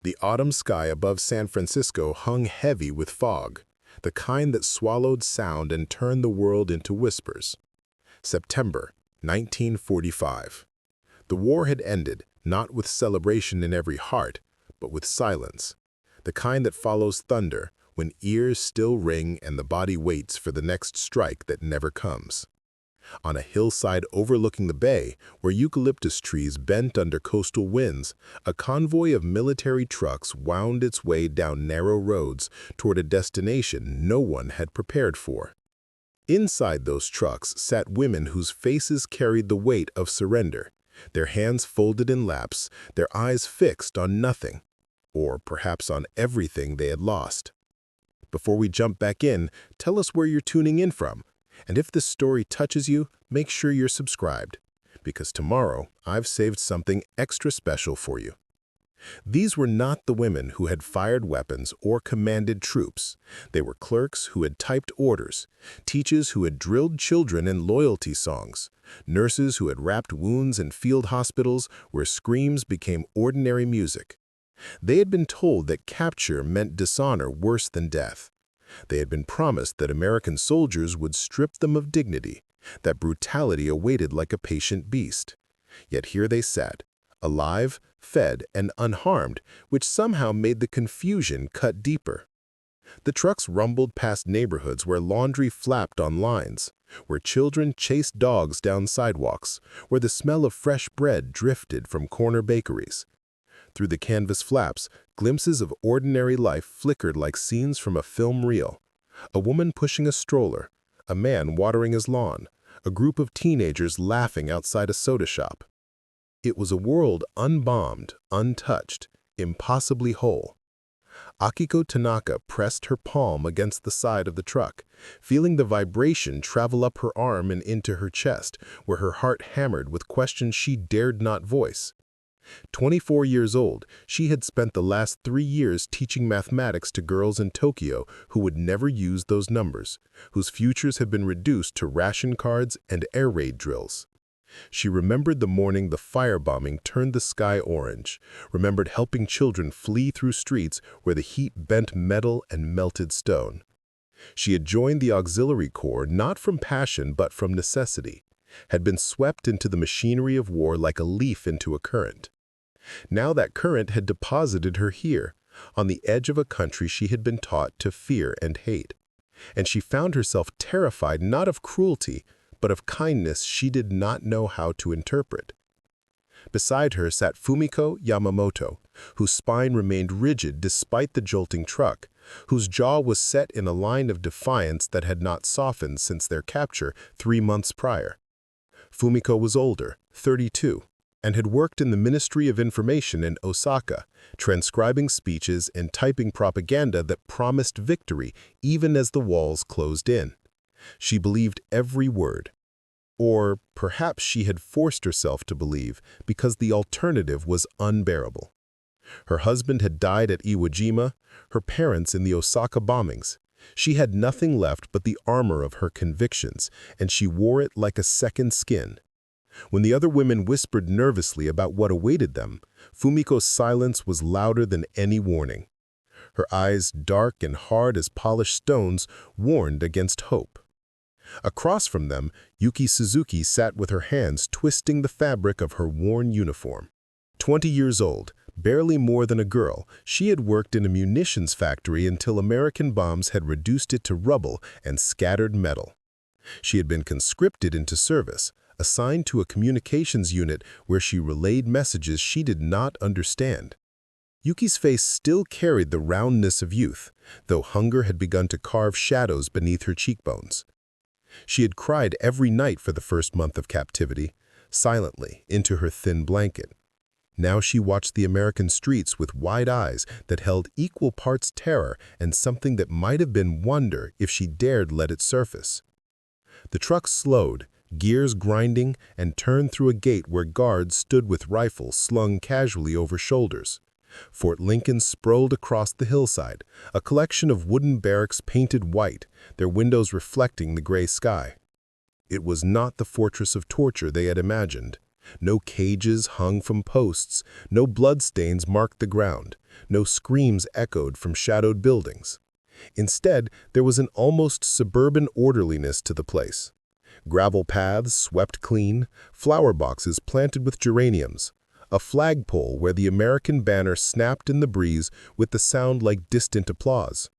The autumn sky above San Francisco hung heavy with fog, the kind that swallowed sound and turned the world into whispers. September 1945. The war had ended, not with celebration in every heart, but with silence, the kind that follows thunder when ears still ring and the body waits for the next strike that never comes. On a hillside overlooking the bay, where eucalyptus trees bent under coastal winds, a convoy of military trucks wound its way down narrow roads toward a destination no one had prepared for. Inside those trucks sat women whose faces carried the weight of surrender, their hands folded in laps, their eyes fixed on nothing, or perhaps on everything they had lost. Before we jump back in, tell us where you're tuning in from. And if this story touches you, make sure you're subscribed, because tomorrow I've saved something extra special for you. These were not the women who had fired weapons or commanded troops. They were clerks who had typed orders, teachers who had drilled children in loyalty songs, nurses who had wrapped wounds in field hospitals where screams became ordinary music. They had been told that capture meant dishonor worse than death. They had been promised that American soldiers would strip them of dignity, that brutality awaited like a patient beast. Yet here they sat, alive, fed, and unharmed, which somehow made the confusion cut deeper. The trucks rumbled past neighborhoods where laundry flapped on lines, where children chased dogs down sidewalks, where the smell of fresh bread drifted from corner bakeries. Through the canvas flaps, glimpses of ordinary life flickered like scenes from a film reel. A woman pushing a stroller, a man watering his lawn, a group of teenagers laughing outside a soda shop. It was a world unbombed, untouched, impossibly whole. Akiko Tanaka pressed her palm against the side of the truck, feeling the vibration travel up her arm and into her chest, where her heart hammered with questions she dared not voice. 24 years old, she had spent the last 3 years teaching mathematics to girls in Tokyo who would never use those numbers, whose futures had been reduced to ration cards and air raid drills. She remembered the morning the firebombing turned the sky orange, remembered helping children flee through streets where the heat bent metal and melted stone. She had joined the auxiliary corps not from passion but from necessity, had been swept into the machinery of war like a leaf into a current. Now that current had deposited her here, on the edge of a country she had been taught to fear and hate. And she found herself terrified not of cruelty, but of kindness she did not know how to interpret. Beside her sat Fumiko Yamamoto, whose spine remained rigid despite the jolting truck, whose jaw was set in a line of defiance that had not softened since their capture 3 months prior. Fumiko was older, 32, and had worked in the Ministry of Information in Osaka, transcribing speeches and typing propaganda that promised victory even as the walls closed in. She believed every word. Or perhaps she had forced herself to believe because the alternative was unbearable. Her husband had died at Iwo Jima, her parents in the Osaka bombings. She had nothing left but the armor of her convictions, and she wore it like a second skin. When the other women whispered nervously about what awaited them, Fumiko's silence was louder than any warning. Her eyes, dark and hard as polished stones, warned against hope. Across from them, Yuki Suzuki sat with her hands twisting the fabric of her worn uniform. 20 years old, barely more than a girl, she had worked in a munitions factory until American bombs had reduced it to rubble and scattered metal. She had been conscripted into service, assigned to a communications unit where she relayed messages she did not understand. Yuki's face still carried the roundness of youth, though hunger had begun to carve shadows beneath her cheekbones. She had cried every night for the first month of captivity, silently, into her thin blanket. Now she watched the American streets with wide eyes that held equal parts terror and something that might have been wonder if she dared let it surface. The truck slowed, gears grinding, and turned through a gate where guards stood with rifles slung casually over shoulders. Fort Lincoln sprawled across the hillside, a collection of wooden barracks painted white, their windows reflecting the gray sky. It was not the fortress of torture they had imagined. No cages hung from posts, no bloodstains marked the ground, no screams echoed from shadowed buildings. Instead, there was an almost suburban orderliness to the place. Gravel paths swept clean, flower boxes planted with geraniums, a flagpole where the American banner snapped in the breeze with the sound like distant applause.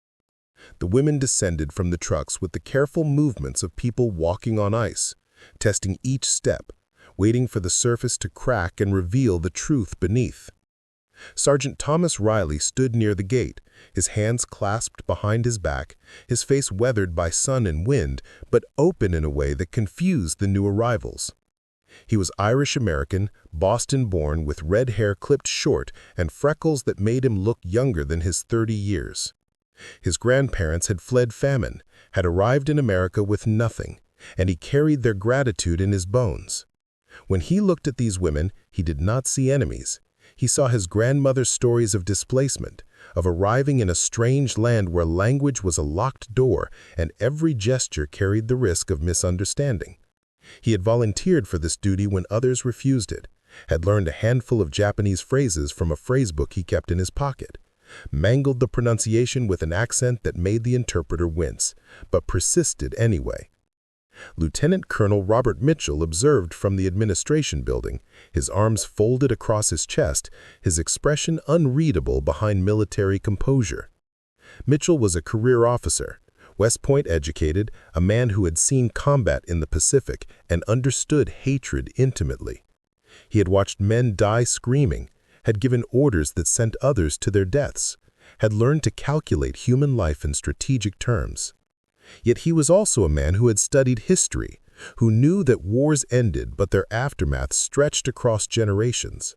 The women descended from the trucks with the careful movements of people walking on ice, testing each step, waiting for the surface to crack and reveal the truth beneath. Sergeant Thomas Riley stood near the gate, his hands clasped behind his back, his face weathered by sun and wind, but open in a way that confused the new arrivals. He was Irish-American, Boston-born, with red hair clipped short and freckles that made him look younger than his 30 years. His grandparents had fled famine, had arrived in America with nothing, and he carried their gratitude in his bones. When he looked at these women, he did not see enemies. He saw his grandmother's stories of displacement, of arriving in a strange land where language was a locked door and every gesture carried the risk of misunderstanding. He had volunteered for this duty when others refused it, had learned a handful of Japanese phrases from a phrasebook he kept in his pocket, mangled the pronunciation with an accent that made the interpreter wince, but persisted anyway. Lieutenant Colonel Robert Mitchell observed from the administration building, his arms folded across his chest, his expression unreadable behind military composure. Mitchell was a career officer, West Point educated, a man who had seen combat in the Pacific and understood hatred intimately. He had watched men die screaming, had given orders that sent others to their deaths, had learned to calculate human life in strategic terms. Yet he was also a man who had studied history, who knew that wars ended but their aftermath stretched across generations.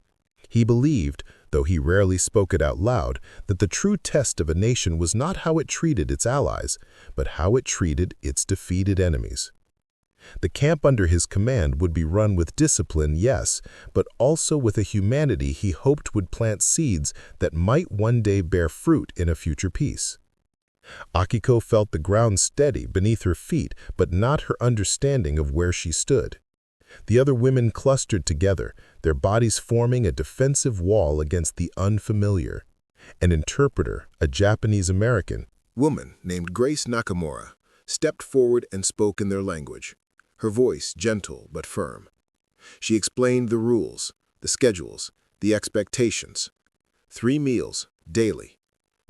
He believed, though he rarely spoke it out loud, that the true test of a nation was not how it treated its allies, but how it treated its defeated enemies. The camp under his command would be run with discipline, yes, but also with a humanity he hoped would plant seeds that might one day bear fruit in a future peace. Akiko felt the ground steady beneath her feet, but not her understanding of where she stood. The other women clustered together, their bodies forming a defensive wall against the unfamiliar. An interpreter, a Japanese-American woman named Grace Nakamura, stepped forward and spoke in their language, her voice gentle but firm. She explained the rules, the schedules, the expectations. 3 meals, daily.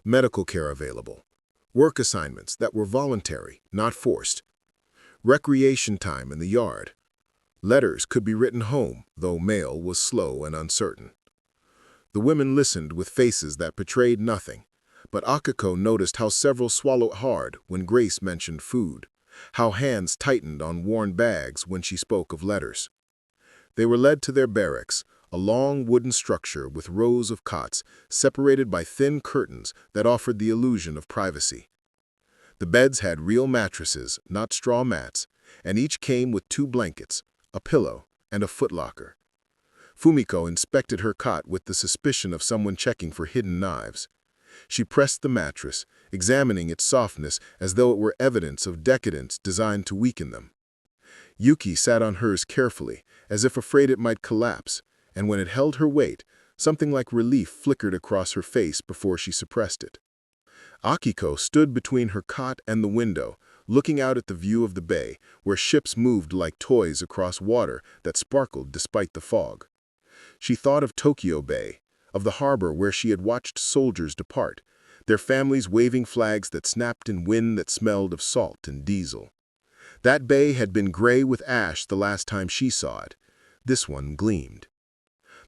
Medical care available. Work assignments that were voluntary, not forced. Recreation time in the yard. Letters could be written home, though mail was slow and uncertain. The women listened with faces that betrayed nothing, but Akiko noticed how several swallowed hard when Grace mentioned food, how hands tightened on worn bags when she spoke of letters. They were led to their barracks, a long wooden structure with rows of cots separated by thin curtains that offered the illusion of privacy. The beds had real mattresses, not straw mats, and each came with 2 blankets, a pillow, and a footlocker. Fumiko inspected her cot with the suspicion of someone checking for hidden knives. She pressed the mattress, examining its softness as though it were evidence of decadence designed to weaken them. Yuki sat on hers carefully, as if afraid it might collapse, and when it held her weight, something like relief flickered across her face before she suppressed it. Akiko stood between her cot and the window, looking out at the view of the bay, where ships moved like toys across water that sparkled despite the fog. She thought of Tokyo Bay, of the harbor where she had watched soldiers depart, their families waving flags that snapped in wind that smelled of salt and diesel. That bay had been gray with ash the last time she saw it. This one gleamed.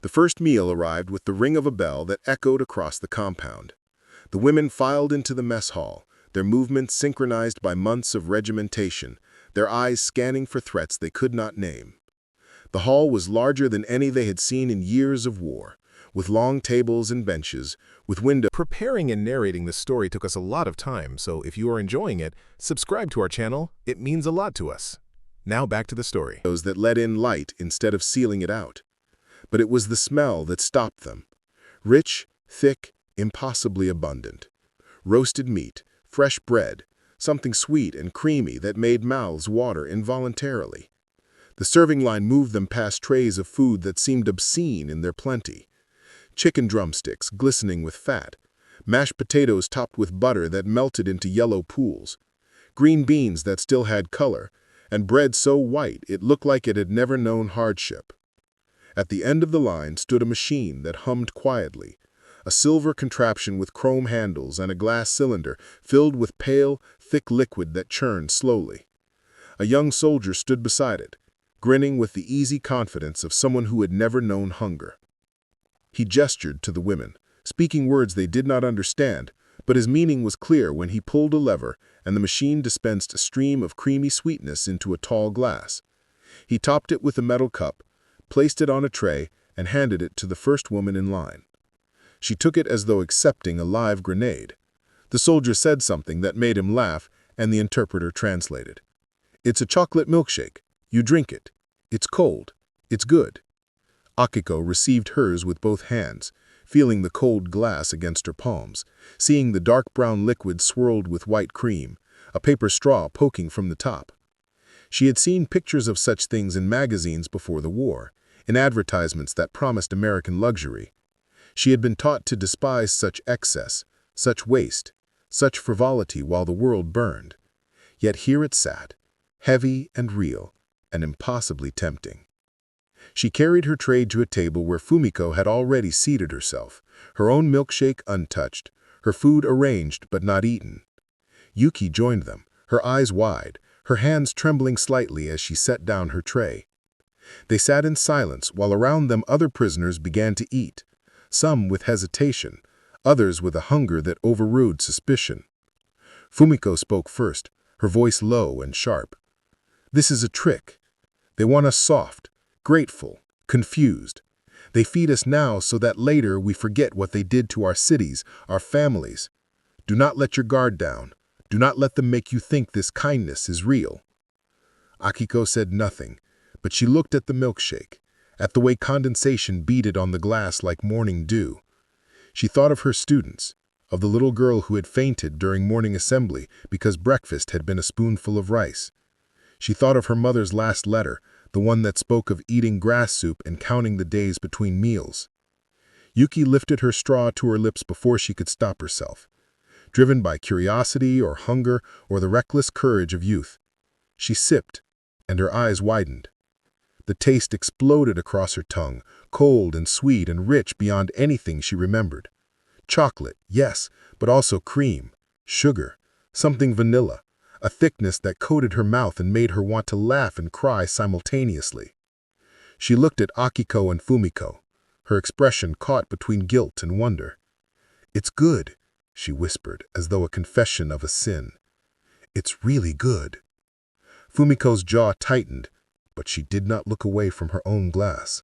The first meal arrived with the ring of a bell that echoed across the compound. The women filed into the mess hall, their movements synchronized by months of regimentation, their eyes scanning for threats they could not name. The hall was larger than any they had seen in years of war, with long tables and benches, with windows. Preparing and narrating this story took us a lot of time, so if you are enjoying it, subscribe to our channel. It means a lot to us. Now back to the story. That let in light instead of sealing it out. But it was the smell that stopped them. Rich, thick, impossibly abundant. Roasted meat, fresh bread, something sweet and creamy that made mouths water involuntarily. The serving line moved them past trays of food that seemed obscene in their plenty. Chicken drumsticks glistening with fat, mashed potatoes topped with butter that melted into yellow pools, green beans that still had color, and bread so white it looked like it had never known hardship. At the end of the line stood a machine that hummed quietly, a silver contraption with chrome handles and a glass cylinder filled with pale, thick liquid that churned slowly. A young soldier stood beside it, grinning with the easy confidence of someone who had never known hunger. He gestured to the women, speaking words they did not understand, but his meaning was clear when he pulled a lever and the machine dispensed a stream of creamy sweetness into a tall glass. He topped it with a metal cup, placed it on a tray, and handed it to the first woman in line. She took it as though accepting a live grenade. The soldier said something that made him laugh, and the interpreter translated. "It's a chocolate milkshake. You drink it. It's cold. It's good." Akiko received hers with both hands, feeling the cold glass against her palms, seeing the dark brown liquid swirled with white cream, a paper straw poking from the top. She had seen pictures of such things in magazines before the war, in advertisements that promised American luxury. She had been taught to despise such excess, such waste, such frivolity while the world burned. Yet here it sat, heavy and real, and impossibly tempting. She carried her tray to a table where Fumiko had already seated herself, her own milkshake untouched, her food arranged but not eaten. Yuki joined them, her eyes wide, her hands trembling slightly as she set down her tray. They sat in silence while around them other prisoners began to eat, some with hesitation, others with a hunger that overrode suspicion. Fumiko spoke first, her voice low and sharp. "This is a trick. They want us soft, grateful, confused. They feed us now so that later we forget what they did to our cities, our families. Do not let your guard down. Do not let them make you think this kindness is real." Akiko said nothing, but she looked at the milkshake, at the way condensation beaded on the glass like morning dew. She thought of her students, of the little girl who had fainted during morning assembly because breakfast had been a spoonful of rice. She thought of her mother's last letter, the one that spoke of eating grass soup and counting the days between meals. Yuki lifted her straw to her lips before she could stop herself, driven by curiosity or hunger or the reckless courage of youth. She sipped, and her eyes widened. The taste exploded across her tongue, cold and sweet and rich beyond anything she remembered. Chocolate, yes, but also cream, sugar, something vanilla, a thickness that coated her mouth and made her want to laugh and cry simultaneously. She looked at Akiko and Fumiko, her expression caught between guilt and wonder. "It's good," she whispered, as though a confession of a sin. "It's really good." Fumiko's jaw tightened, but she did not look away from her own glass.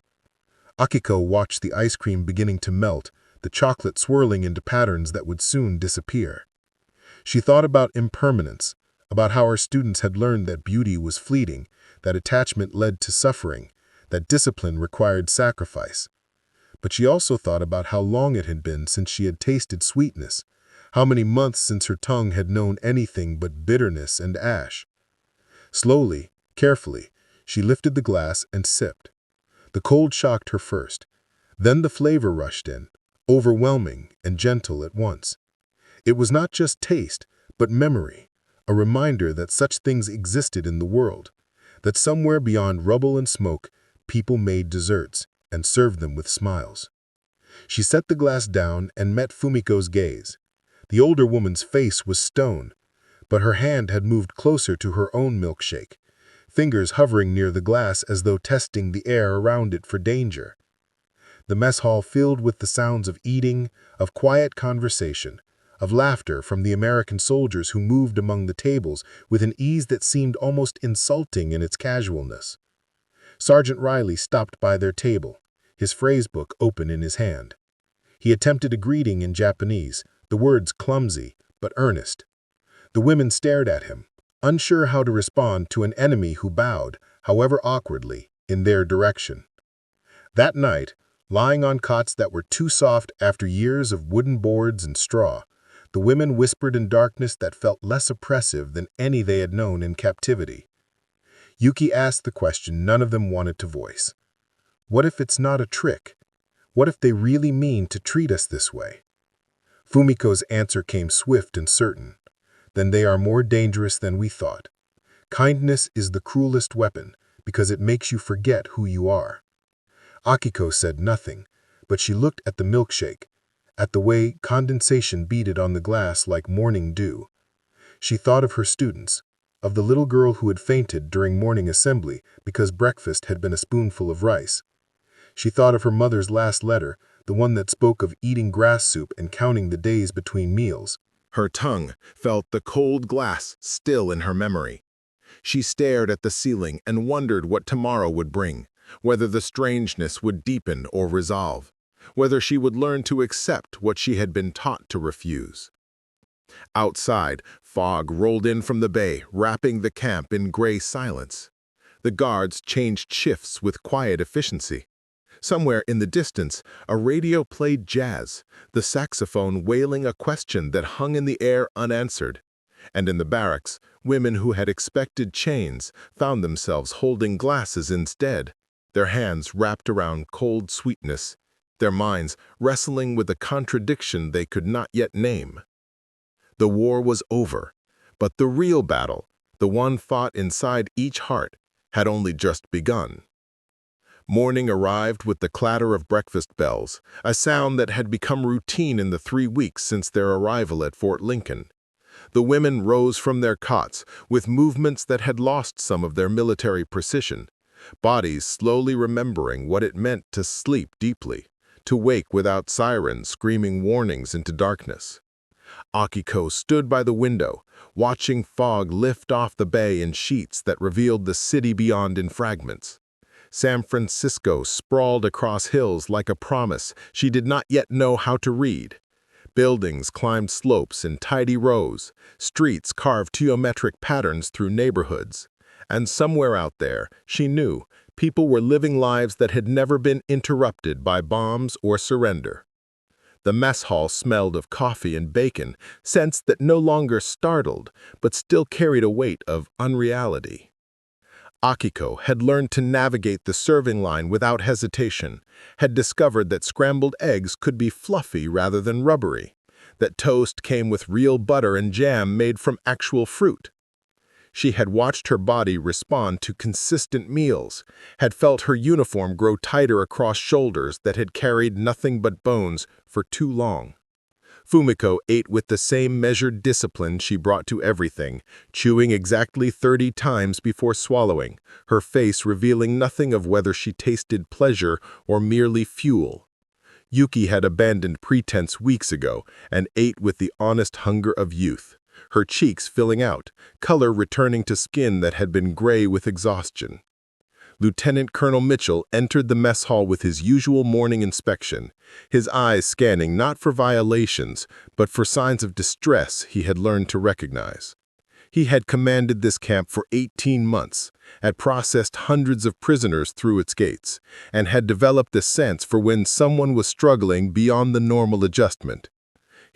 Akiko watched the ice cream beginning to melt, the chocolate swirling into patterns that would soon disappear. She thought about impermanence, about how her students had learned that beauty was fleeting, that attachment led to suffering, that discipline required sacrifice. But she also thought about how long it had been since she had tasted sweetness, how many months since her tongue had known anything but bitterness and ash. Slowly, carefully, she lifted the glass and sipped. The cold shocked her first. Then the flavor rushed in, overwhelming and gentle at once. It was not just taste, but memory, a reminder that such things existed in the world, that somewhere beyond rubble and smoke, people made desserts and served them with smiles. She set the glass down and met Fumiko's gaze. The older woman's face was stone, but her hand had moved closer to her own milkshake, fingers hovering near the glass as though testing the air around it for danger. The mess hall filled with the sounds of eating, of quiet conversation, of laughter from the American soldiers who moved among the tables with an ease that seemed almost insulting in its casualness. Sergeant Riley stopped by their table, his phrase book open in his hand. He attempted a greeting in Japanese, the words clumsy but earnest. The women stared at him, unsure how to respond to an enemy who bowed, however awkwardly, in their direction. That night, lying on cots that were too soft after years of wooden boards and straw, the women whispered in darkness that felt less oppressive than any they had known in captivity. Yuki asked the question none of them wanted to voice. What if it's not a trick? What if they really mean to treat us this way? Fumiko's answer came swift and certain. Then they are more dangerous than we thought. Kindness is the cruelest weapon because it makes you forget who you are. Akiko said nothing, but she looked at the milkshake, at the way condensation beaded on the glass like morning dew. She thought of her students, of the little girl who had fainted during morning assembly because breakfast had been a spoonful of rice. She thought of her mother's last letter, the one that spoke of eating grass soup and counting the days between meals. Her tongue felt the cold glass still in her memory. She stared at the ceiling and wondered what tomorrow would bring, whether the strangeness would deepen or resolve, whether she would learn to accept what she had been taught to refuse. Outside, fog rolled in from the bay, wrapping the camp in gray silence. The guards changed shifts with quiet efficiency. Somewhere in the distance, a radio played jazz, the saxophone wailing a question that hung in the air unanswered. And in the barracks, women who had expected chains found themselves holding glasses instead, their hands wrapped around cold sweetness, their minds wrestling with a contradiction they could not yet name. The war was over, but the real battle, the one fought inside each heart, had only just begun. Morning arrived with the clatter of breakfast bells, a sound that had become routine in the 3 weeks since their arrival at Fort Lincoln. The women rose from their cots with movements that had lost some of their military precision, bodies slowly remembering what it meant to sleep deeply, to wake without sirens screaming warnings into darkness. Akiko stood by the window, watching fog lift off the bay in sheets that revealed the city beyond in fragments. San Francisco sprawled across hills like a promise she did not yet know how to read. Buildings climbed slopes in tidy rows, streets carved geometric patterns through neighborhoods. And somewhere out there, she knew, people were living lives that had never been interrupted by bombs or surrender. The mess hall smelled of coffee and bacon, scents that no longer startled, but still carried a weight of unreality. Akiko had learned to navigate the serving line without hesitation, had discovered that scrambled eggs could be fluffy rather than rubbery, that toast came with real butter and jam made from actual fruit. She had watched her body respond to consistent meals, had felt her uniform grow tighter across shoulders that had carried nothing but bones for too long. Fumiko ate with the same measured discipline she brought to everything, chewing exactly 30 times before swallowing, her face revealing nothing of whether she tasted pleasure or merely fuel. Yuki had abandoned pretense weeks ago and ate with the honest hunger of youth, her cheeks filling out, color returning to skin that had been gray with exhaustion. Lieutenant Colonel Mitchell entered the mess hall with his usual morning inspection, his eyes scanning not for violations, but for signs of distress he had learned to recognize. He had commanded this camp for 18 months, had processed hundreds of prisoners through its gates, and had developed a sense for when someone was struggling beyond the normal adjustment.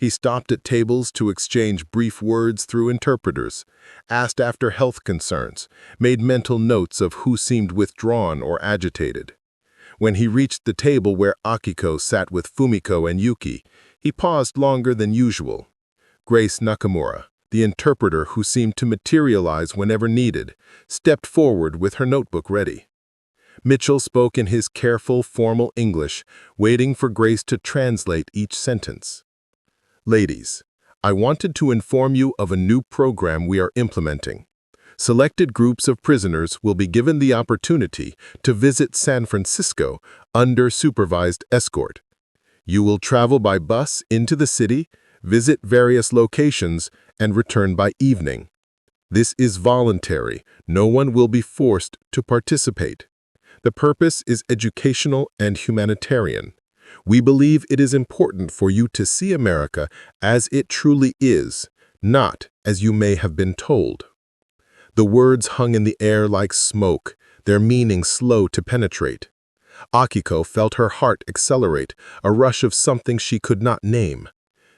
He stopped at tables to exchange brief words through interpreters, asked after health concerns, made mental notes of who seemed withdrawn or agitated. When he reached the table where Akiko sat with Fumiko and Yuki, he paused longer than usual. Grace Nakamura, the interpreter who seemed to materialize whenever needed, stepped forward with her notebook ready. Mitchell spoke in his careful, formal English, waiting for Grace to translate each sentence. Ladies, I wanted to inform you of a new program we are implementing. Selected groups of prisoners will be given the opportunity to visit San Francisco under supervised escort. You will travel by bus into the city, visit various locations, and return by evening. This is voluntary. No one will be forced to participate. The purpose is educational and humanitarian. We believe it is important for you to see America as it truly is, not as you may have been told. The words hung in the air like smoke, their meaning slow to penetrate. Akiko felt her heart accelerate, a rush of something she could not name.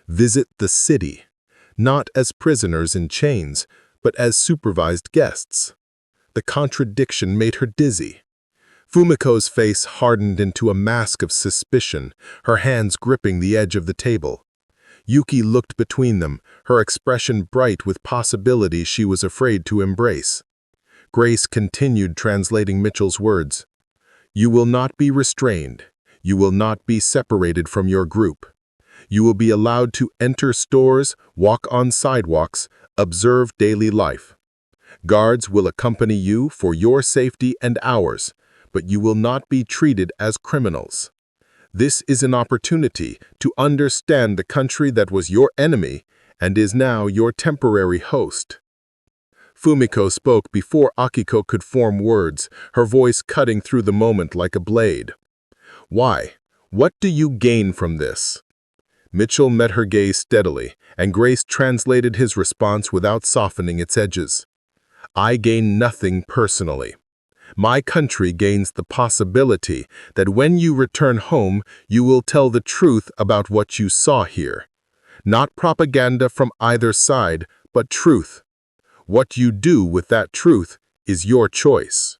Visit the city, not as prisoners in chains, but as supervised guests. The contradiction made her dizzy. Fumiko's face hardened into a mask of suspicion, her hands gripping the edge of the table. Yuki looked between them, her expression bright with possibilities she was afraid to embrace. Grace continued translating Mitchell's words. "You will not be restrained. You will not be separated from your group. You will be allowed to enter stores, walk on sidewalks, observe daily life. Guards will accompany you for your safety and ours, but you will not be treated as criminals. This is an opportunity to understand the country that was your enemy and is now your temporary host." Fumiko spoke before Akiko could form words, her voice cutting through the moment like a blade. "Why? What do you gain from this?" Mitchell met her gaze steadily, and Grace translated his response without softening its edges. "I gain nothing personally. My country gains the possibility that when you return home, you will tell the truth about what you saw here. Not propaganda from either side, but truth. What you do with that truth is your choice."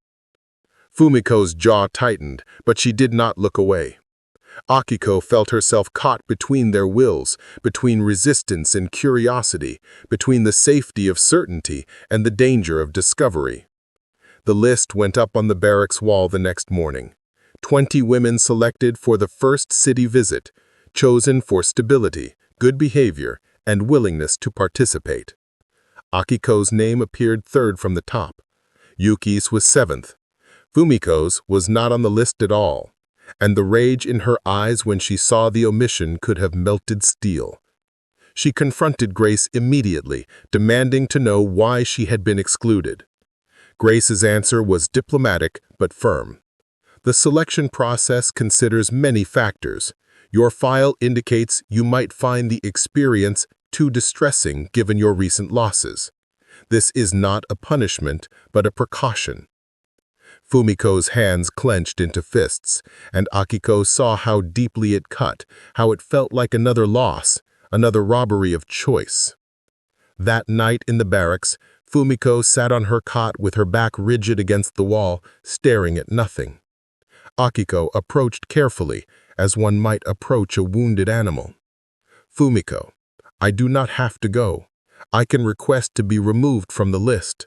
Fumiko's jaw tightened, but she did not look away. Akiko felt herself caught between their wills, between resistance and curiosity, between the safety of certainty and the danger of discovery. The list went up on the barracks wall the next morning. 20 women selected for the first city visit, chosen for stability, good behavior, and willingness to participate. Akiko's name appeared third from the top. Yuki's was seventh. Fumiko's was not on the list at all, and the rage in her eyes when she saw the omission could have melted steel. She confronted Grace immediately, demanding to know why she had been excluded. Grace's answer was diplomatic but firm. "The selection process considers many factors. Your file indicates you might find the experience too distressing given your recent losses. This is not a punishment, but a precaution." Fumiko's hands clenched into fists, and Akiko saw how deeply it cut, how it felt like another loss, another robbery of choice. That night in the barracks, Fumiko sat on her cot with her back rigid against the wall, staring at nothing. Akiko approached carefully, as one might approach a wounded animal. "Fumiko, I do not have to go. I can request to be removed from the list."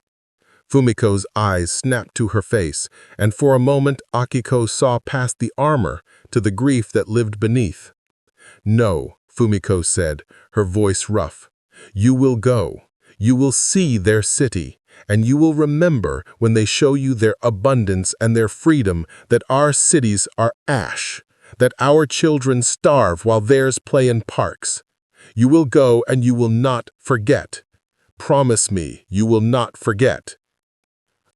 Fumiko's eyes snapped to her face, and for a moment Akiko saw past the armor to the grief that lived beneath. "No," Fumiko said, her voice rough. "You will go. You will see their city, and you will remember when they show you their abundance and their freedom that our cities are ash, that our children starve while theirs play in parks. You will go and you will not forget. Promise me you will not forget."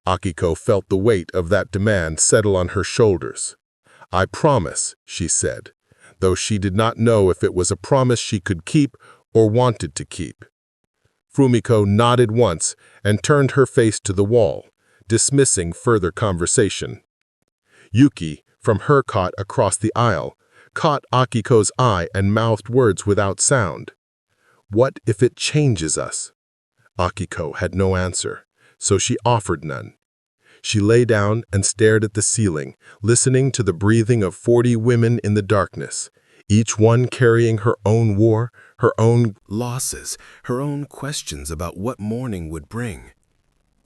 Akiko felt the weight of that demand settle on her shoulders. "I promise," she said, though she did not know if it was a promise she could keep or wanted to keep. Fumiko nodded once and turned her face to the wall, dismissing further conversation. Yuki, from her cot across the aisle, caught Akiko's eye and mouthed words without sound. "What if it changes us?" Akiko had no answer, so she offered none. She lay down and stared at the ceiling, listening to the breathing of 40 women in the darkness, each one carrying her own war, her own losses, her own questions about what morning would bring.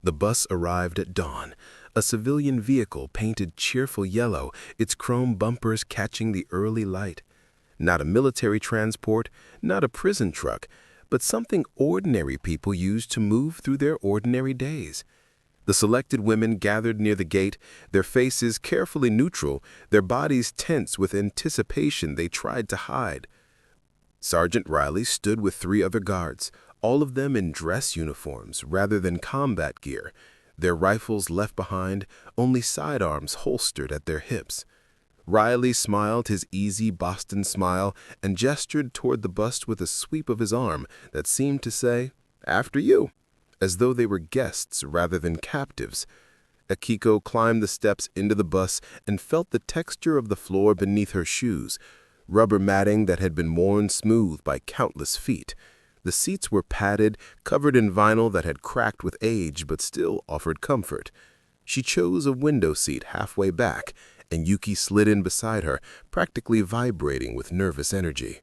The bus arrived at dawn, a civilian vehicle painted cheerful yellow, its chrome bumpers catching the early light. Not a military transport, not a prison truck, but something ordinary people use to move through their ordinary days. The selected women gathered near the gate, their faces carefully neutral, their bodies tense with anticipation they tried to hide. Sergeant Riley stood with 3 other guards, all of them in dress uniforms rather than combat gear, their rifles left behind, only sidearms holstered at their hips. Riley smiled his easy Boston smile and gestured toward the bus with a sweep of his arm that seemed to say, "After you," as though they were guests rather than captives. Akiko climbed the steps into the bus and felt the texture of the floor beneath her shoes, rubber matting that had been worn smooth by countless feet. The seats were padded, covered in vinyl that had cracked with age but still offered comfort. She chose a window seat halfway back, and Yuki slid in beside her, practically vibrating with nervous energy.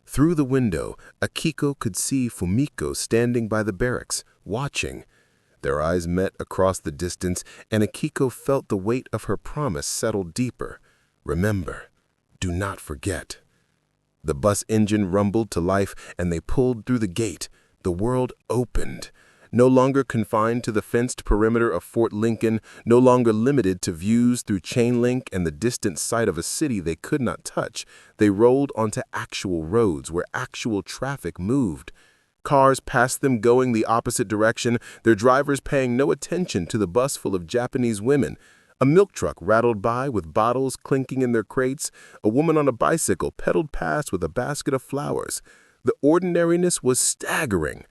Through the window, Akiko could see Fumiko standing by the barracks, watching. Their eyes met across the distance, and Akiko felt the weight of her promise settle deeper. Remember, do not forget. The bus engine rumbled to life, and they pulled through the gate. The world opened. No longer confined to the fenced perimeter of Fort Lincoln, no longer limited to views through chain link and the distant sight of a city they could not touch, they rolled onto actual roads where actual traffic moved. Cars passed them going the opposite direction, their drivers paying no attention to the bus full of Japanese women. A milk truck rattled by with bottles clinking in their crates. A woman on a bicycle pedaled past with a basket of flowers. The ordinariness was staggering.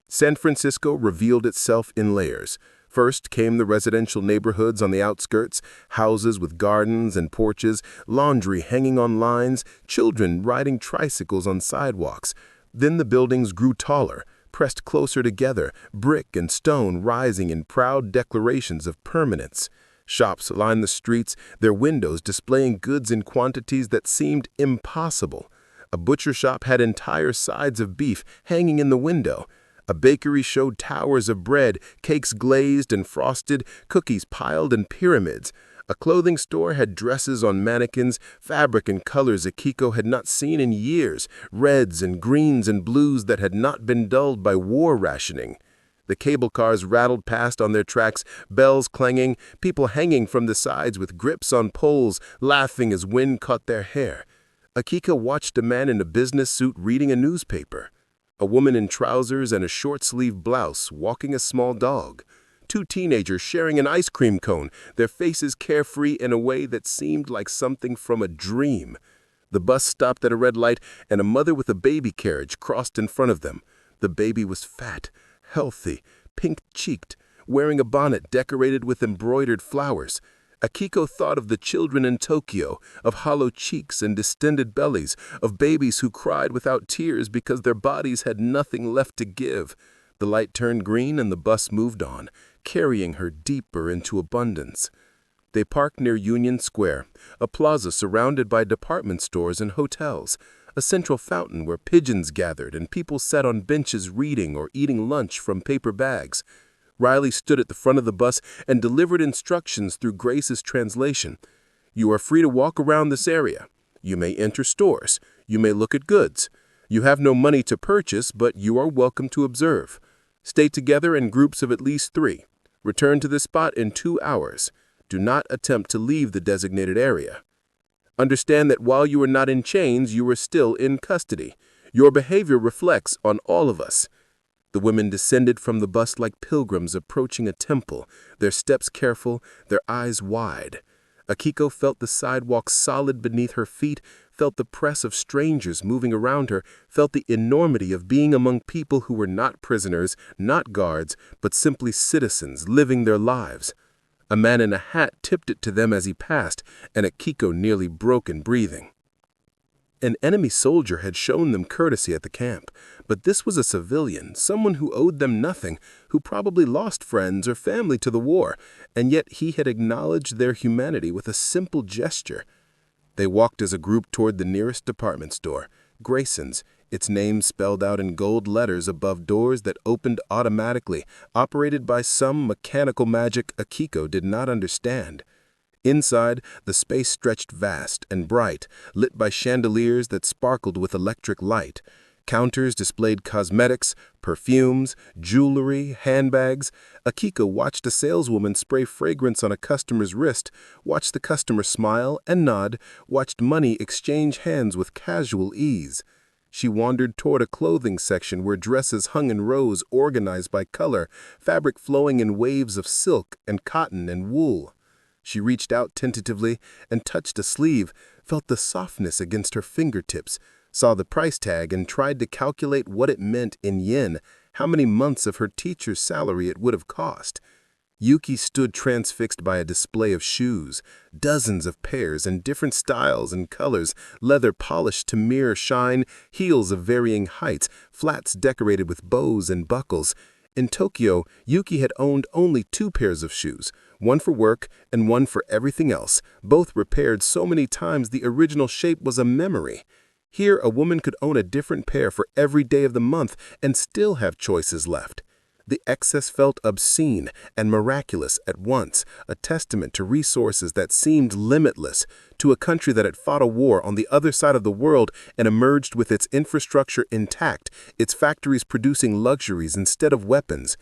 San Francisco revealed itself in layers. First came the residential neighborhoods on the outskirts, houses with gardens and porches, laundry hanging on lines, children riding tricycles on sidewalks. Then the buildings grew taller, pressed closer together, brick and stone rising in proud declarations of permanence. Shops lined the streets, their windows displaying goods in quantities that seemed impossible. A butcher shop had entire sides of beef hanging in the window. A bakery showed towers of bread, cakes glazed and frosted, cookies piled in pyramids. A clothing store had dresses on mannequins, fabric and colors Akiko had not seen in years, reds and greens and blues that had not been dulled by war rationing. The cable cars rattled past on their tracks, bells clanging, people hanging from the sides with grips on poles, laughing as wind caught their hair. Akiko watched a man in a business suit reading a newspaper. A woman in trousers and a short-sleeved blouse walking a small dog. Two teenagers sharing an ice cream cone, their faces carefree in a way that seemed like something from a dream. The bus stopped at a red light, and a mother with a baby carriage crossed in front of them. The baby was fat, healthy, pink-cheeked, wearing a bonnet decorated with embroidered flowers. Akiko thought of the children in Tokyo, of hollow cheeks and distended bellies, of babies who cried without tears because their bodies had nothing left to give. The light turned green and the bus moved on, carrying her deeper into abundance. They parked near Union Square, a plaza surrounded by department stores and hotels, a central fountain where pigeons gathered and people sat on benches reading or eating lunch from paper bags. Riley stood at the front of the bus and delivered instructions through Grace's translation. You are free to walk around this area. You may enter stores. You may look at goods. You have no money to purchase, but you are welcome to observe. Stay together in groups of at least 3. Return to this spot in 2 hours. Do not attempt to leave the designated area. Understand that while you are not in chains, you are still in custody. Your behavior reflects on all of us. The women descended from the bus like pilgrims approaching a temple, their steps careful, their eyes wide. Akiko felt the sidewalk solid beneath her feet, felt the press of strangers moving around her, felt the enormity of being among people who were not prisoners, not guards, but simply citizens living their lives. A man in a hat tipped it to them as he passed, and Akiko nearly broke in breathing. An enemy soldier had shown them courtesy at the camp, but this was a civilian, someone who owed them nothing, who probably lost friends or family to the war, and yet he had acknowledged their humanity with a simple gesture. They walked as a group toward the nearest department store, Grayson's, its name spelled out in gold letters above doors that opened automatically, operated by some mechanical magic Akiko did not understand. Inside, the space stretched vast and bright, lit by chandeliers that sparkled with electric light. Counters displayed cosmetics, perfumes, jewelry, handbags. Akiko watched a saleswoman spray fragrance on a customer's wrist, watched the customer smile and nod, watched money exchange hands with casual ease. She wandered toward a clothing section where dresses hung in rows organized by color, fabric flowing in waves of silk and cotton and wool. She reached out tentatively and touched a sleeve, felt the softness against her fingertips, saw the price tag and tried to calculate what it meant in yen, how many months of her teacher's salary it would have cost. Yuki stood transfixed by a display of shoes, dozens of pairs in different styles and colors, leather polished to mirror shine, heels of varying heights, flats decorated with bows and buckles. In Tokyo, Yuki had owned only 2 pairs of shoes, one for work and one for everything else, both repaired so many times the original shape was a memory. Here, a woman could own a different pair for every day of the month and still have choices left. The excess felt obscene and miraculous at once, a testament to resources that seemed limitless, to a country that had fought a war on the other side of the world and emerged with its infrastructure intact, its factories producing luxuries instead of weapons.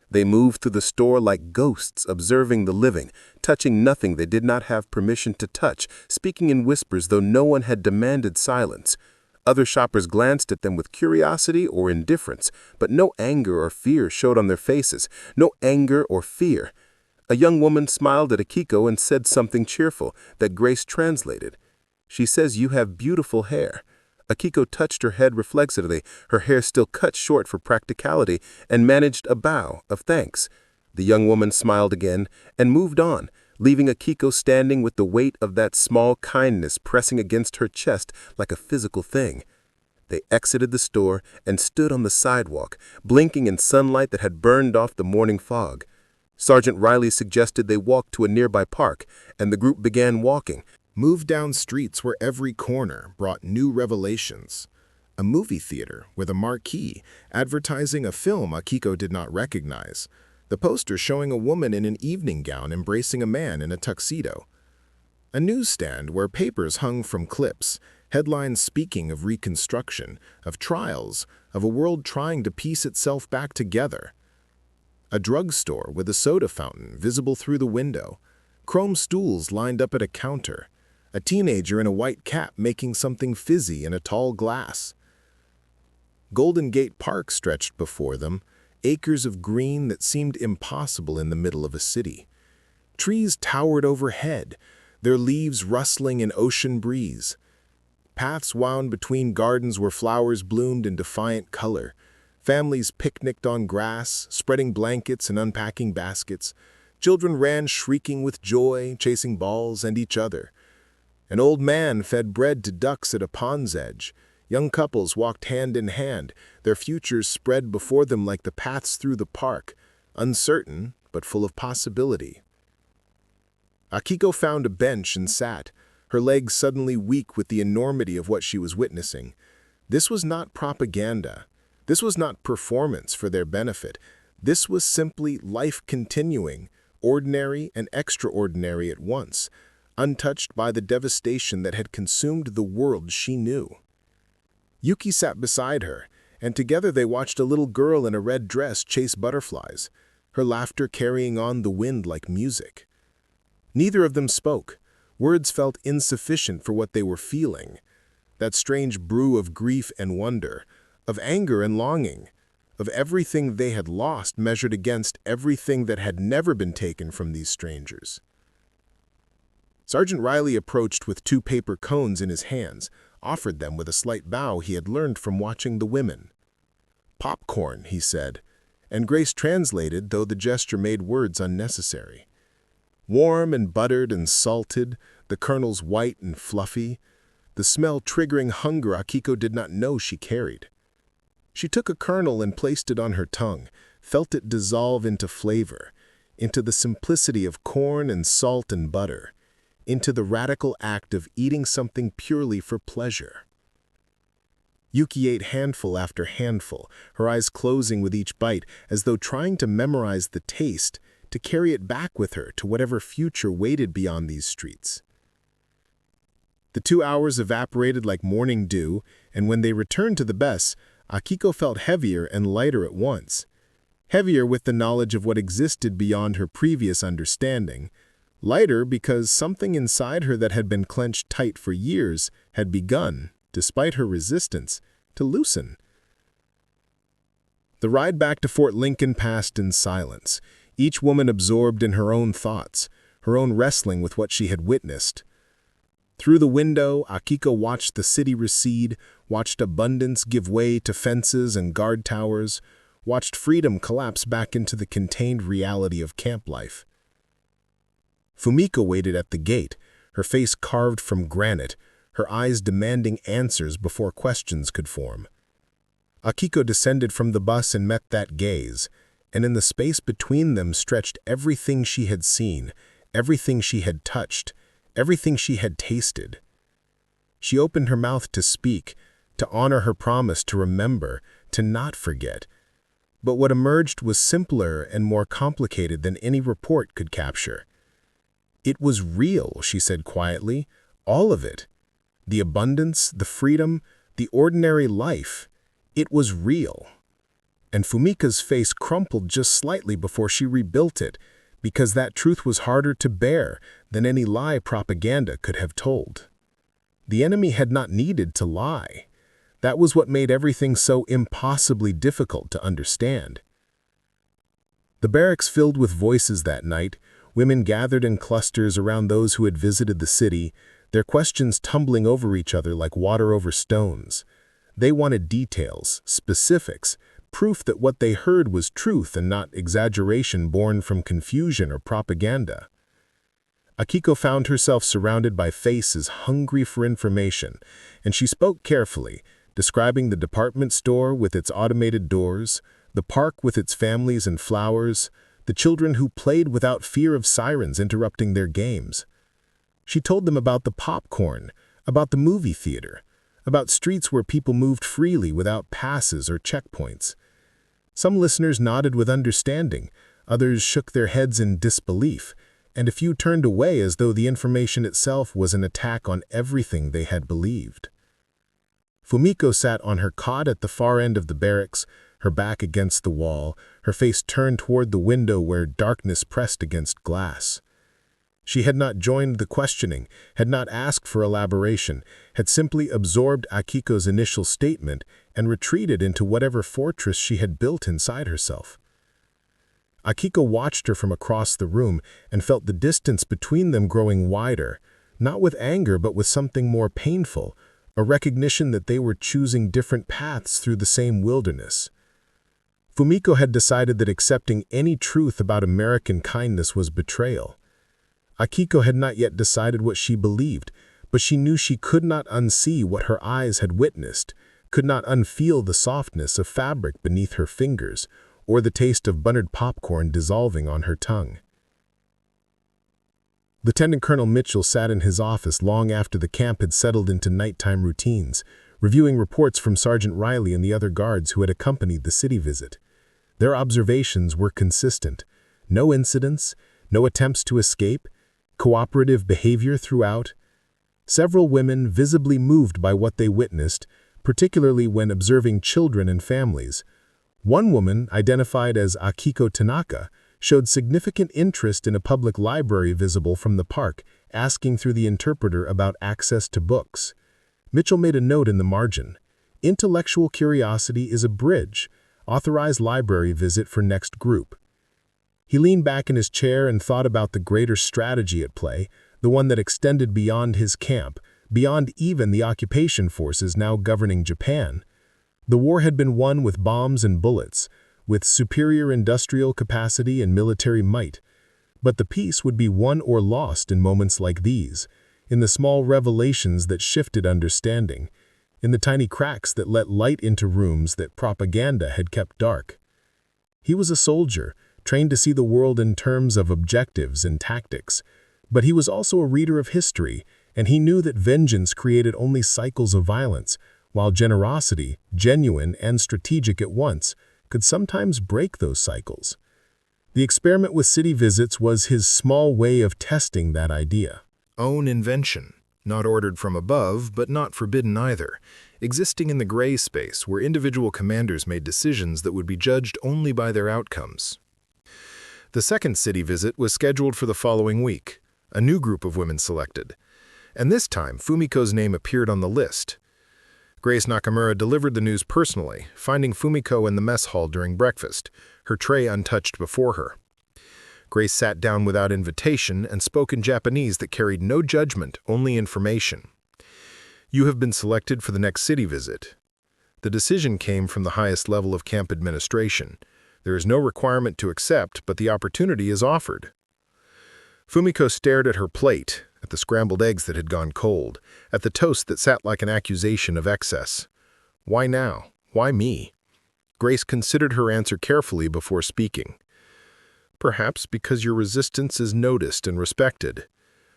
They moved through the store like ghosts, observing the living, touching nothing they did not have permission to touch, speaking in whispers though no one had demanded silence. Other shoppers glanced at them with curiosity or indifference, but no anger or fear showed on their faces, no anger or fear. A young woman smiled at Akiko and said something cheerful that Grace translated. "She says you have beautiful hair." Akiko touched her head reflexively, her hair still cut short for practicality, and managed a bow of thanks. The young woman smiled again and moved on, leaving Akiko standing with the weight of that small kindness pressing against her chest like a physical thing. They exited the store and stood on the sidewalk, blinking in sunlight that had burned off the morning fog. Sergeant Riley suggested they walk to a nearby park, and the group began walking, moved down streets where every corner brought new revelations. A movie theater with a marquee advertising a film Akiko did not recognize. The poster showing a woman in an evening gown embracing a man in a tuxedo. A newsstand where papers hung from clips, headlines speaking of reconstruction, of trials, of a world trying to piece itself back together. A drugstore with a soda fountain visible through the window, chrome stools lined up at a counter, a teenager in a white cap making something fizzy in a tall glass. Golden Gate Park stretched before them, acres of green that seemed impossible in the middle of a city. Trees towered overhead, their leaves rustling in ocean breeze. Paths wound between gardens where flowers bloomed in defiant color. Families picnicked on grass, spreading blankets and unpacking baskets. Children ran shrieking with joy, chasing balls and each other. An old man fed bread to ducks at a pond's edge. Young couples walked hand in hand, their futures spread before them like the paths through the park, uncertain but full of possibility. Akiko found a bench and sat, her legs suddenly weak with the enormity of what she was witnessing. This was not propaganda. This was not performance for their benefit. This was simply life continuing, ordinary and extraordinary at once, untouched by the devastation that had consumed the world she knew. Yuki sat beside her, and together they watched a little girl in a red dress chase butterflies, her laughter carrying on the wind like music. Neither of them spoke. Words felt insufficient for what they were feeling, that strange brew of grief and wonder, of anger and longing, of everything they had lost measured against everything that had never been taken from these strangers. Sergeant Riley approached with 2 paper cones in his hands, offered them with a slight bow he had learned from watching the women. "Popcorn," he said, and Grace translated, though the gesture made words unnecessary. Warm and buttered and salted, the kernels white and fluffy, the smell triggering hunger Akiko did not know she carried. She took a kernel and placed it on her tongue, felt it dissolve into flavor, into the simplicity of corn and salt and butter, into the radical act of eating something purely for pleasure. Yuki ate handful after handful, her eyes closing with each bite, as though trying to memorize the taste, to carry it back with her to whatever future waited beyond these streets. The 2 hours evaporated like morning dew, and when they returned to the bus, Akiko felt heavier and lighter at once. Heavier with the knowledge of what existed beyond her previous understanding, lighter because something inside her that had been clenched tight for years had begun, despite her resistance, to loosen. The ride back to Fort Lincoln passed in silence, each woman absorbed in her own thoughts, her own wrestling with what she had witnessed. Through the window, Akiko watched the city recede, watched abundance give way to fences and guard towers, watched freedom collapse back into the contained reality of camp life. Fumiko waited at the gate, her face carved from granite, her eyes demanding answers before questions could form. Akiko descended from the bus and met that gaze, and in the space between them stretched everything she had seen, everything she had touched, everything she had tasted. She opened her mouth to speak, to honor her promise to remember, to not forget. But what emerged was simpler and more complicated than any report could capture. "It was real," she said quietly, "all of it. The abundance, the freedom, the ordinary life. It was real." And Fumika's face crumpled just slightly before she rebuilt it, because that truth was harder to bear than any lie propaganda could have told. The enemy had not needed to lie. That was what made everything so impossibly difficult to understand. The barracks filled with voices that night. Women gathered in clusters around those who had visited the city, their questions tumbling over each other like water over stones. They wanted details, specifics, proof that what they heard was truth and not exaggeration born from confusion or propaganda. Akiko found herself surrounded by faces hungry for information, and she spoke carefully, describing the department store with its automated doors, the park with its families and flowers, the children who played without fear of sirens interrupting their games. She told them about the popcorn, about the movie theater, about streets where people moved freely without passes or checkpoints. Some listeners nodded with understanding, others shook their heads in disbelief, and a few turned away as though the information itself was an attack on everything they had believed. Fumiko sat on her cot at the far end of the barracks, her back against the wall, her face turned toward the window where darkness pressed against glass. She had not joined the questioning, had not asked for elaboration, had simply absorbed Akiko's initial statement and retreated into whatever fortress she had built inside herself. Akiko watched her from across the room and felt the distance between them growing wider, not with anger but with something more painful, a recognition that they were choosing different paths through the same wilderness. Fumiko had decided that accepting any truth about American kindness was betrayal. Akiko had not yet decided what she believed, but she knew she could not unsee what her eyes had witnessed, could not unfeel the softness of fabric beneath her fingers, or the taste of buttered popcorn dissolving on her tongue. Lieutenant Colonel Mitchell sat in his office long after the camp had settled into nighttime routines, reviewing reports from Sergeant Riley and the other guards who had accompanied the city visit. Their observations were consistent. No incidents, no attempts to escape, cooperative behavior throughout. Several women visibly moved by what they witnessed, particularly when observing children and families. One woman, identified as Akiko Tanaka, showed significant interest in a public library visible from the park, asking through the interpreter about access to books. Mitchell made a note in the margin. "Intellectual curiosity is a bridge. Authorized library visit for next group." He leaned back in his chair and thought about the greater strategy at play, the one that extended beyond his camp, beyond even the occupation forces now governing Japan. The war had been won with bombs and bullets, with superior industrial capacity and military might. But the peace would be won or lost in moments like these, in the small revelations that shifted understanding, in the tiny cracks that let light into rooms that propaganda had kept dark. He was a soldier, trained to see the world in terms of objectives and tactics, but he was also a reader of history, and he knew that vengeance created only cycles of violence, while generosity, genuine and strategic at once, could sometimes break those cycles. The experiment with city visits was his small way of testing that idea. Own invention, not ordered from above, but not forbidden either, existing in the gray space where individual commanders made decisions that would be judged only by their outcomes. The second city visit was scheduled for the following week, a new group of women selected, and this time Fumiko's name appeared on the list. Grace Nakamura delivered the news personally, finding Fumiko in the mess hall during breakfast, her tray untouched before her. Grace sat down without invitation and spoke in Japanese that carried no judgment, only information. "You have been selected for the next city visit. The decision came from the highest level of camp administration. There is no requirement to accept, but the opportunity is offered." Fumiko stared at her plate, at the scrambled eggs that had gone cold, at the toast that sat like an accusation of excess. Why now? Why me? Grace considered her answer carefully before speaking. Perhaps because your resistance is noticed and respected.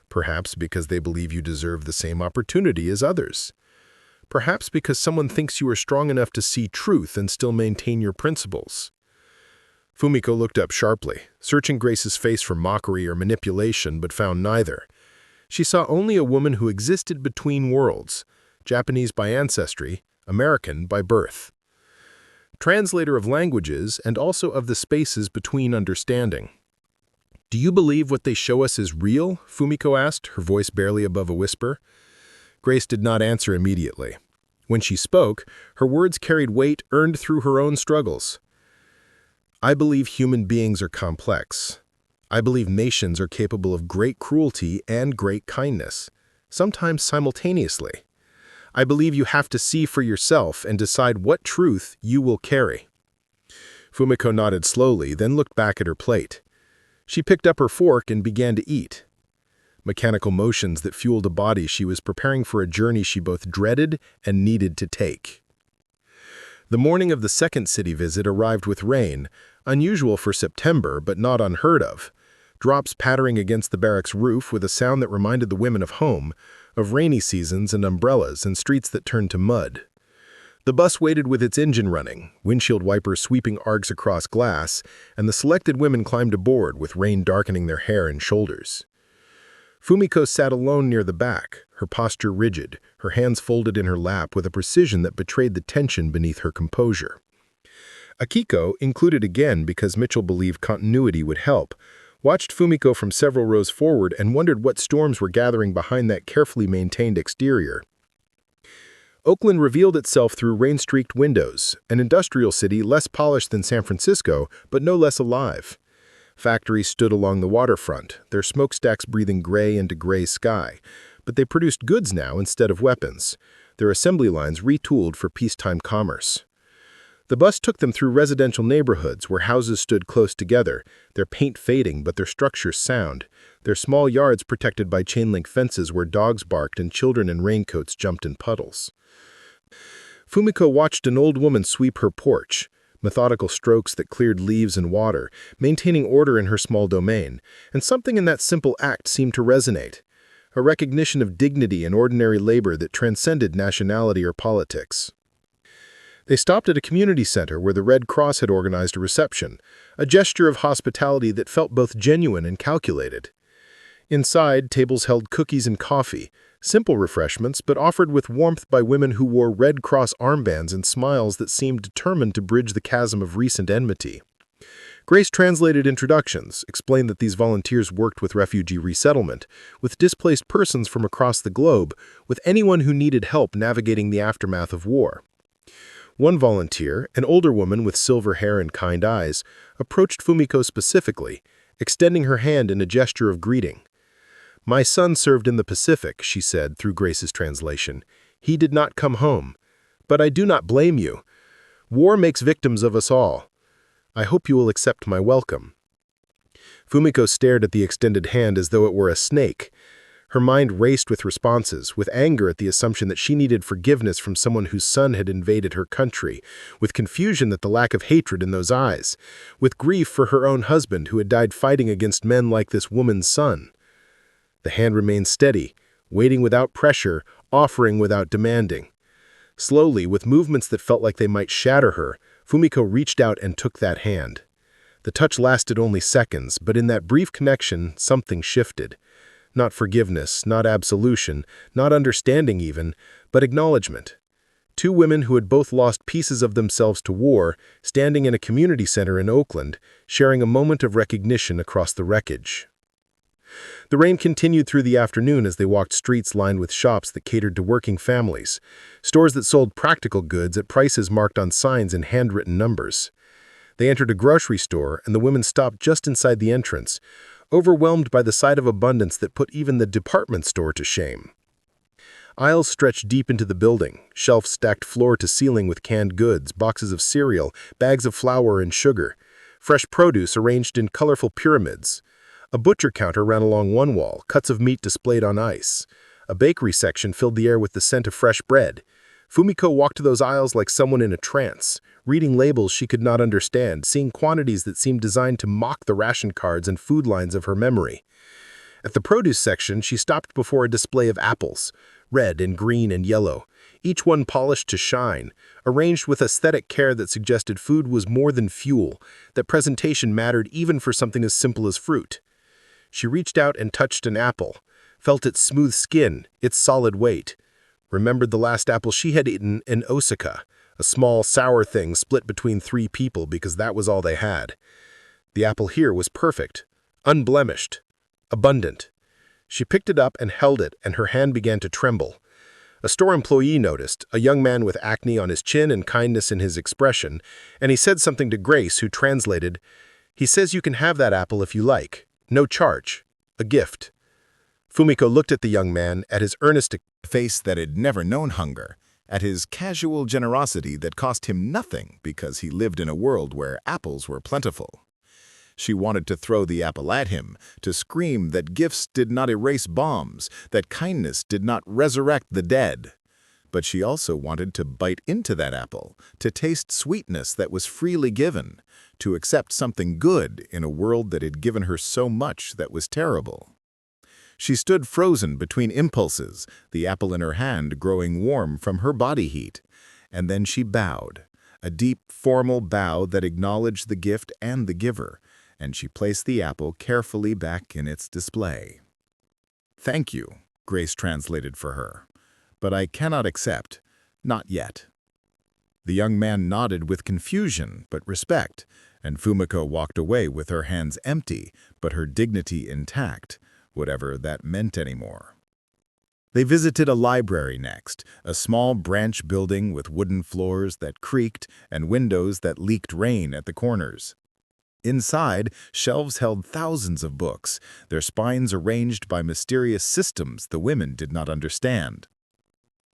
Perhaps because they believe you deserve the same opportunity as others. Perhaps because someone thinks you are strong enough to see truth and still maintain your principles. Fumiko looked up sharply, searching Grace's face for mockery or manipulation, but found neither. She saw only a woman who existed between worlds, Japanese by ancestry, American by birth. Translator of languages and also of the spaces between understanding. "Do you believe what they show us is real?" Fumiko asked, her voice barely above a whisper. Grace did not answer immediately. When she spoke, her words carried weight earned through her own struggles. "I believe human beings are complex. I believe nations are capable of great cruelty and great kindness, sometimes simultaneously. I believe you have to see for yourself and decide what truth you will carry." Fumiko nodded slowly, then looked back at her plate. She picked up her fork and began to eat. Mechanical motions that fueled a body she was preparing for a journey she both dreaded and needed to take. The morning of the second city visit arrived with rain, unusual for September but not unheard of. Drops pattering against the barracks roof with a sound that reminded the women of home, of rainy seasons and umbrellas and streets that turned to mud. The bus waited with its engine running, windshield wipers sweeping arcs across glass, and the selected women climbed aboard with rain darkening their hair and shoulders. Fumiko sat alone near the back, her posture rigid, her hands folded in her lap with a precision that betrayed the tension beneath her composure. Akiko, included again because Mitchell believed continuity would help, watched Fumiko from several rows forward and wondered what storms were gathering behind that carefully maintained exterior. Oakland revealed itself through rain-streaked windows, an industrial city less polished than San Francisco, but no less alive. Factories stood along the waterfront, their smokestacks breathing gray into gray sky, but they produced goods now instead of weapons, their assembly lines retooled for peacetime commerce. The bus took them through residential neighborhoods where houses stood close together, their paint fading but their structures sound, their small yards protected by chain-link fences where dogs barked and children in raincoats jumped in puddles. Fumiko watched an old woman sweep her porch, methodical strokes that cleared leaves and water, maintaining order in her small domain, and something in that simple act seemed to resonate, a recognition of dignity and ordinary labor that transcended nationality or politics. They stopped at a community center where the Red Cross had organized a reception, a gesture of hospitality that felt both genuine and calculated. Inside, tables held cookies and coffee, simple refreshments but offered with warmth by women who wore Red Cross armbands and smiles that seemed determined to bridge the chasm of recent enmity. Grace translated introductions, explained that these volunteers worked with refugee resettlement, with displaced persons from across the globe, with anyone who needed help navigating the aftermath of war. One volunteer, an older woman with silver hair and kind eyes, approached Fumiko specifically, extending her hand in a gesture of greeting. "My son served in the Pacific," she said through Grace's translation. "He did not come home. But I do not blame you. War makes victims of us all. I hope you will accept my welcome." Fumiko stared at the extended hand as though it were a snake. Her mind raced with responses, with anger at the assumption that she needed forgiveness from someone whose son had invaded her country, with confusion at the lack of hatred in those eyes, with grief for her own husband who had died fighting against men like this woman's son. The hand remained steady, waiting without pressure, offering without demanding. Slowly, with movements that felt like they might shatter her, Fumiko reached out and took that hand. The touch lasted only seconds, but in that brief connection, something shifted. Not forgiveness, not absolution, not understanding even, but acknowledgement. Two women who had both lost pieces of themselves to war, standing in a community center in Oakland, sharing a moment of recognition across the wreckage. The rain continued through the afternoon as they walked streets lined with shops that catered to working families, stores that sold practical goods at prices marked on signs in handwritten numbers. They entered a grocery store, and the women stopped just inside the entrance, overwhelmed by the sight of abundance that put even the department store to shame. Aisles stretched deep into the building, shelves stacked floor to ceiling with canned goods, boxes of cereal, bags of flour and sugar, fresh produce arranged in colorful pyramids. A butcher counter ran along one wall, cuts of meat displayed on ice. A bakery section filled the air with the scent of fresh bread. Fumiko walked those aisles like someone in a trance, reading labels she could not understand, seeing quantities that seemed designed to mock the ration cards and food lines of her memory. At the produce section, she stopped before a display of apples, red and green and yellow, each one polished to shine, arranged with aesthetic care that suggested food was more than fuel, that presentation mattered even for something as simple as fruit. She reached out and touched an apple, felt its smooth skin, its solid weight, remembered the last apple she had eaten in Osaka, a small, sour thing split between 3 people because that was all they had. The apple here was perfect, unblemished, abundant. She picked it up and held it, and her hand began to tremble. A store employee noticed, a young man with acne on his chin and kindness in his expression, and he said something to Grace, who translated, "He says you can have that apple if you like. No charge. A gift." Fumiko looked at the young man, at his earnest face that had never known hunger, at his casual generosity that cost him nothing because he lived in a world where apples were plentiful. She wanted to throw the apple at him, to scream that gifts did not erase bombs, that kindness did not resurrect the dead. But she also wanted to bite into that apple, to taste sweetness that was freely given, to accept something good in a world that had given her so much that was terrible. She stood frozen between impulses, the apple in her hand growing warm from her body heat. And then she bowed, a deep, formal bow that acknowledged the gift and the giver, and she placed the apple carefully back in its display. "Thank you," Grace translated for her, "but I cannot accept. Not yet." The young man nodded with confusion but respect, and Fumiko walked away with her hands empty but her dignity intact, whatever that meant anymore. They visited a library next, a small branch building with wooden floors that creaked and windows that leaked rain at the corners. Inside, shelves held thousands of books, their spines arranged by mysterious systems the women did not understand.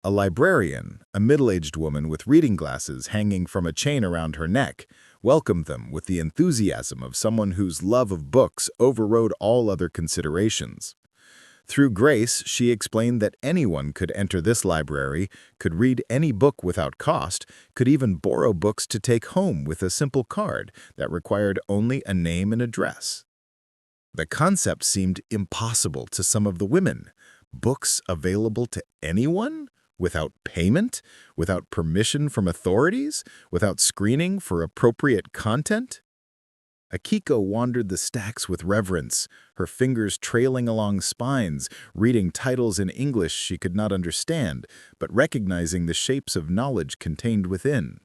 A librarian, a middle-aged woman with reading glasses hanging from a chain around her neck, welcomed them with the enthusiasm of someone whose love of books overrode all other considerations. Through Grace, she explained that anyone could enter this library, could read any book without cost, could even borrow books to take home with a simple card that required only a name and address. The concept seemed impossible to some of the women. Books available to anyone? Without payment? Without permission from authorities? Without screening for appropriate content? Akiko wandered the stacks with reverence, her fingers trailing along spines, reading titles in English she could not understand, but recognizing the shapes of knowledge contained within.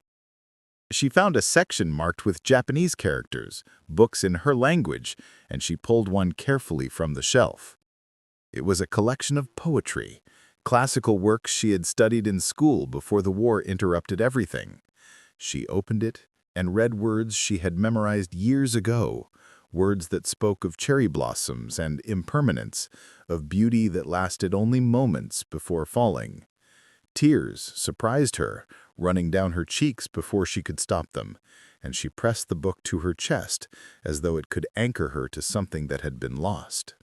She found a section marked with Japanese characters, books in her language, and she pulled one carefully from the shelf. It was a collection of poetry, classical works she had studied in school before the war interrupted everything. She opened it and read words she had memorized years ago, words that spoke of cherry blossoms and impermanence, of beauty that lasted only moments before falling. Tears surprised her, running down her cheeks before she could stop them, and she pressed the book to her chest as though it could anchor her to something that had been lost.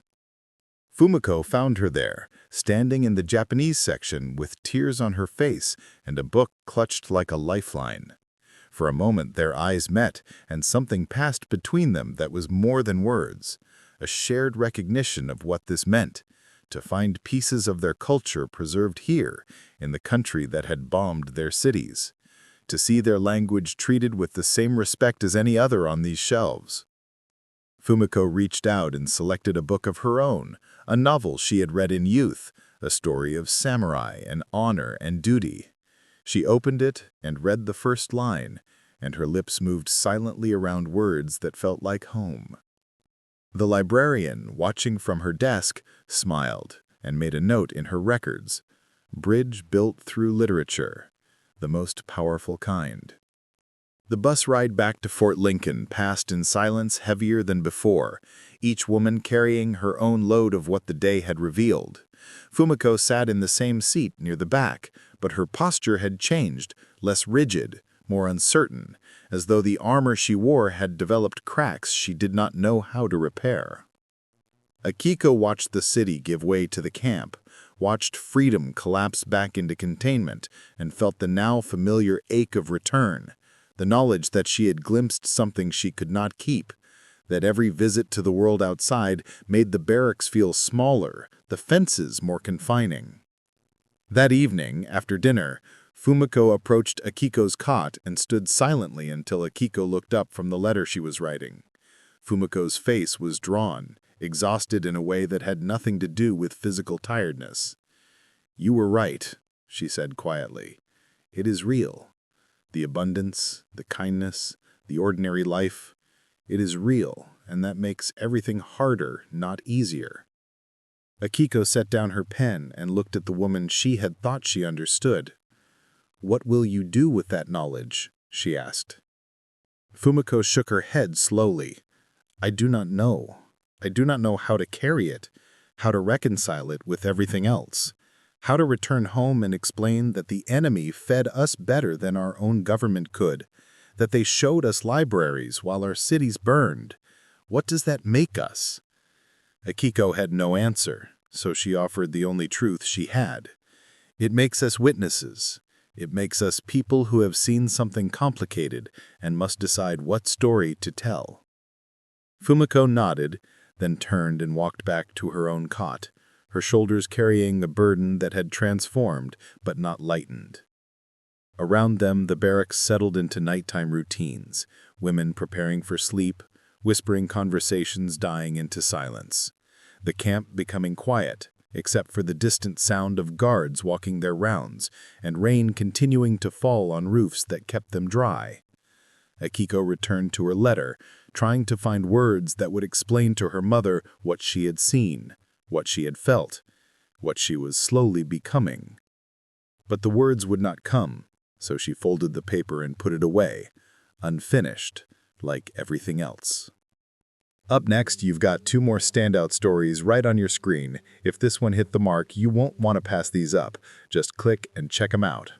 Fumiko found her there, standing in the Japanese section with tears on her face and a book clutched like a lifeline. For a moment their eyes met, and something passed between them that was more than words, a shared recognition of what this meant, to find pieces of their culture preserved here, in the country that had bombed their cities, to see their language treated with the same respect as any other on these shelves. Fumiko reached out and selected a book of her own, a novel she had read in youth, a story of samurai and honor and duty. She opened it and read the first line, and her lips moved silently around words that felt like home. The librarian, watching from her desk, smiled and made a note in her records. Bridge built through literature, the most powerful kind. The bus ride back to Fort Lincoln passed in silence heavier than before, each woman carrying her own load of what the day had revealed. Fumiko sat in the same seat near the back, but her posture had changed, less rigid, more uncertain, as though the armor she wore had developed cracks she did not know how to repair. Akiko watched the city give way to the camp, watched freedom collapse back into containment, and felt the now familiar ache of return, the knowledge that she had glimpsed something she could not keep, that every visit to the world outside made the barracks feel smaller, the fences more confining. That evening, after dinner, Fumiko approached Akiko's cot and stood silently until Akiko looked up from the letter she was writing. Fumiko's face was drawn, exhausted in a way that had nothing to do with physical tiredness. "You were right," she said quietly. "It is real. The abundance, the kindness, the ordinary life, it is real, and that makes everything harder, not easier." Akiko set down her pen and looked at the woman she had thought she understood. "What will you do with that knowledge?" she asked. Fumiko shook her head slowly. "I do not know. I do not know how to carry it, how to reconcile it with everything else, how to return home and explain that the enemy fed us better than our own government could, that they showed us libraries while our cities burned. What does that make us?" Akiko had no answer, so she offered the only truth she had. "It makes us witnesses. It makes us people who have seen something complicated and must decide what story to tell." Fumiko nodded, then turned and walked back to her own cot, her shoulders carrying a burden that had transformed but not lightened. Around them, the barracks settled into nighttime routines, women preparing for sleep, whispering conversations dying into silence. The camp becoming quiet, except for the distant sound of guards walking their rounds, and rain continuing to fall on roofs that kept them dry. Akiko returned to her letter, trying to find words that would explain to her mother what she had seen, what she had felt, what she was slowly becoming. But the words would not come, so she folded the paper and put it away, unfinished, like everything else. Up next, you've got 2 more standout stories right on your screen. If this one hit the mark, you won't want to pass these up. Just click and check them out.